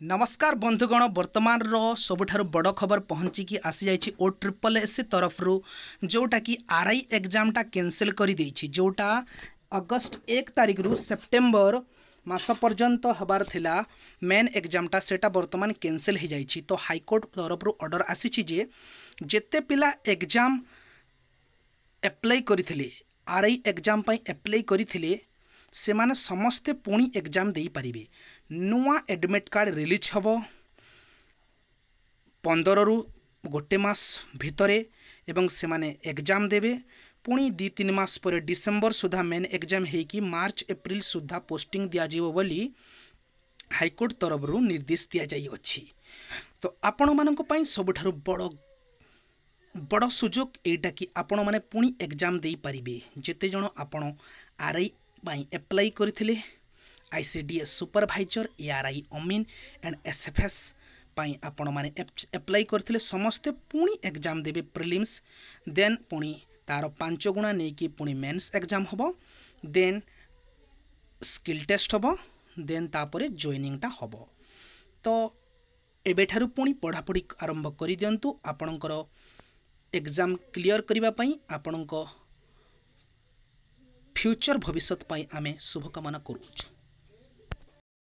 नमस्कार बंधुगण वर्तमान सबुठारु बड़ खबर पहुँचिकी आसी जाइए OSSC तरफ जोटा कि आरआई एग्जामटा कैंसिल कर देछि जोटा अगस्त 1 तारिख रु सेप्टेम्बर मास पर्यंत हबार थिला मेन एग्जामटा सेटा वर्तमान कैंसिल हो जाइछि। तो हाईकोर्ट तरफ ऑर्डर आसी जे जेते पिला एग्जाम एप्लाई करथिले आरआई एग्जाम पई एप्लाई करथिले से माने समस्ते पुणी एग्जाम दे पारिबे। नुआ एडमिट कार्ड रिलीज हबो 15 रु गोटे मास भितरे एवं से माने एग्जाम देबे। पुणी 2-3 मास पर डिसेंबर सुधा मेन एग्जाम हेकी मार्च एप्रिल सुधा पोस्टिंग दिया जीवो बोली हाईकोर्ट तरफ निर्देश दिया जाई अछि। तो आपण मानक पई सबुठारु बड़ सुजोग एटा कि आपण माने पुणी एग्जाम दे पारिबे। जेते जण आपण आरआई पाई एप्लाई करथिले आईसीडीएस सुपरवाइजर एआरआई अमीन एंड एसएफएस पाई आपण माने एप्लाई करथिले समस्ते पुणी एग्जाम देबे प्रिलिम्स देन पुणी तार 5 गुणा नहीं कि पुणी मेंस एग्जाम हबो देन स्किल टेस्ट हबो देन तापरे जॉइनिंग टा हबो। तो एबेठारु पुणी पढ़ापढ़ी आरंभ करि दियंतु आपणकर एग्जाम क्लियर करिबा पई आपणक फ्यूचर भविष्य पाई आमे शुभकामना करूछु।